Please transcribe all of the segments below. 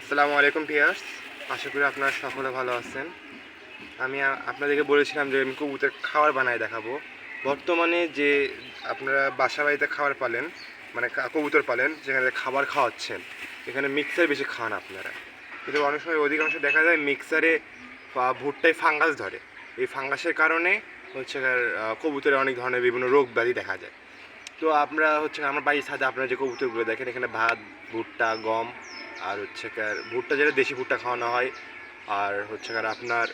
আসসালামু আলাইকুম ভিউয়ার্স, আশা করি আপনারা সকলে ভালো আছেন। আমি আপনাদেরকে বলেছিলাম যে আমি কবুতর খাবার বানায় দেখাবো। বর্তমানে যে আপনারা বাসা বাড়িতে খাবার পালেন, মানে কবুতর পালেন, যেখানে খাবার খাওয়াচ্ছেন, এখানে মিক্সার বেশি খান আপনারা। কিন্তু অনেক সময় অধিকাংশ দেখা যায় মিক্সারে বা ভুট্টায় ফাঙ্গাস ধরে। এই ফাঙ্গাসের কারণে হচ্ছে কবুতরে অনেক ধরনের বিভিন্ন রোগ ব্যাধি দেখা যায়। তো আমরা আমার বাড়ির ছাদে আপনারা যে কবুতরগুলো দেখেন, এখানে ভাত, ভুট্টা, গম, আর ভুট্টা যেটা দেশি ভুট্টা খাওয়ানো হয়, আর আপনার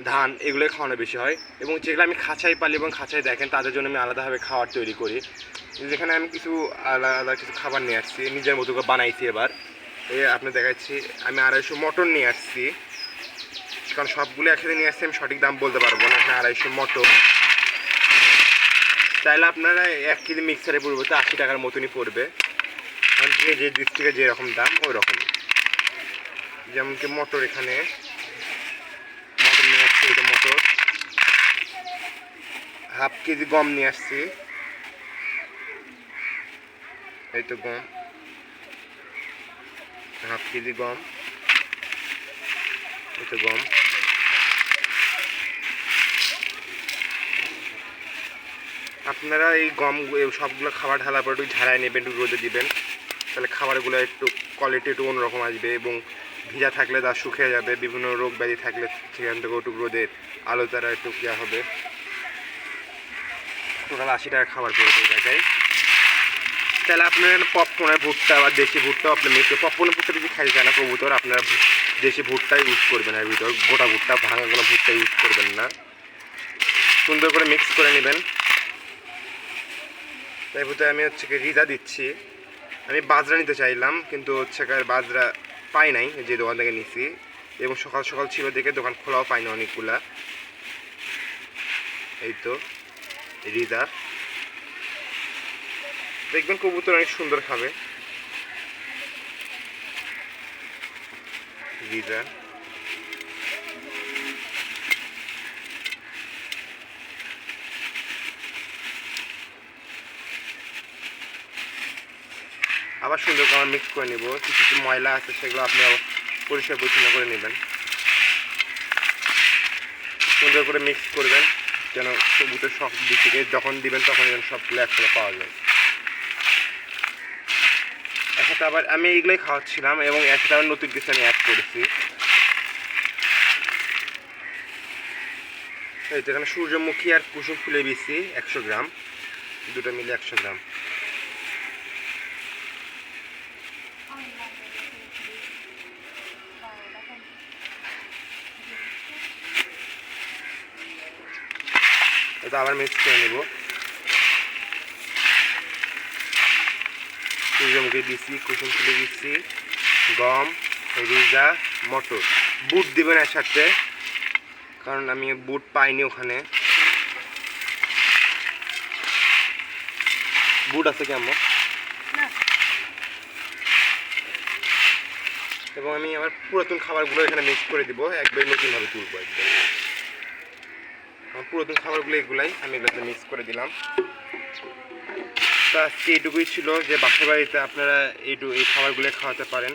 ধান, এগুলোই খাওয়ানো বেশি হয়। এবং যেগুলো আমি খাঁচাই পালি এবং খাঁচাই দেখেন, তাদের জন্য আমি আলাদাভাবে খাবার তৈরি করি। যেখানে আমি কিছু আলাদা কিছু খাবার নিয়ে আসছি, নিজের মতো করে বানাইছি। এবার আপনি দেখাচ্ছি, আমি 250 মটর নিয়ে আসছি, কারণ সবগুলো একসাথে নিয়ে আসছি, আমি সঠিক দাম বলতে পারবো না। এখানে 250 মটর, তাহলে আপনারা 1 কেজি মিক্সারের পরিবর্তে 80 টাকার মতনই পড়বে। যে ডিস্ট্রিক্টে যেরকম দাম ওই রকমই। যেমন কি মটর, এখানে মটর নিয়ে আসছি, এটা মটর। 1/2 কেজি গম নিয়ে আসছি, এই তো গম, 1/2 কেজি গম, এই তো গম। আপনারা এই গম সবগুলো খাবার ঢালার পর একটু ঝাড়াই নেবেন, একটু রোদে দিবেন, তাহলে খাবারগুলো একটু কোয়ালিটি একটু অন্যরকম আসবে। এবং ভিজা থাকলে তা শুকিয়ে যাবে, বিভিন্ন রোগ ব্যাধি থাকলে সেখান থেকে একটু রোদের আলো তারা একটু ইয়া হবে। টোটাল 80 টাকা খাবার পড়বে এই জায়গায়। তাহলে আপনার পপকর্নের ভুট্টা বা দেশি ভুট্টাও আপনি মিক্স পপকর্নের ভুট্টা যদি খাইতে চান না কবুতর, আপনারা দেশি ভুট্টা ইউজ করবেন। এর ভিতর গোটা ভুট্টা, ভাঙা কোনো ভুট্টা ইউজ করবেন না। সুন্দর করে মিক্স করে নেবেন। তাই ভিতরে আমি রিজা দিচ্ছি। আমি বাজরা নিতে চাইলাম, কিন্তু বাজরা পাই নাই যে দোকান থেকে নিছি। এবং সকাল সকাল ছিল দেখে দোকান খোলাও পাইনি অনেকগুলা। এই তো রিজা, দেখবেন কবুতর অনেক সুন্দর খাবে। রিজা আবার সুন্দর করে মিক্স করে নিব। কিছু কিছু ময়লা আছে সেগুলো আপনি পরিষ্কার পরিচ্ছন্ন করে নেবেন। সুন্দর করে মিক্স করবেন যেন কবুতর সব দিক থেকে যখন দিবেন তখন যেন সবগুলো একসাথে পাওয়া যায়। একসাথে আবার আমি এইগুলোই খাওয়াচ্ছিলাম এবং একসাথে আবার নতুন কিছু আমি অ্যাড করেছি। এই তো এখানে সূর্যমুখী আর কুসুম ফুলের বীজ 100 গ্রাম, দুটো মিলে 100 গ্রাম। এটা আবার মিক্স করে নেব। সূর্যমুখী দিচ্ছি, কুসুম ফুলে দিচ্ছি, গম, রিজা, মটর। বুট দিবেন এর সাথে, কারণ আমি বুট পাইনি ওখানে। বুট আছে কেমন? এবং আমি আবার পুরাতন খাবারগুলো এখানে মিক্স করে দিব, একবারে নতুনভাবে তুলবো একদম। পুরাতন খাবারগুলো এগুলাই আমি এগুলোতে মিক্স করে দিলাম। তো আজকে এইটুকুই ছিল যে বাসা বাড়িতে আপনারা এই খাবারগুলো খাওয়াতে পারেন।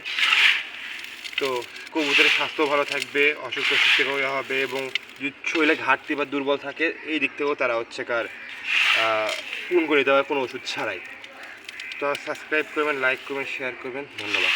তো কবুতরের স্বাস্থ্য ভালো থাকবে, অসুস্থ হবে, এবং যদি শরীরে ঘাটতি বা দুর্বল থাকে এই দিক থেকেও তারা পূরণ করে দেওয়ার কোনো ওষুধ ছাড়াই। তো সাবস্ক্রাইব করবেন, লাইক করবেন, শেয়ার করবেন। ধন্যবাদ।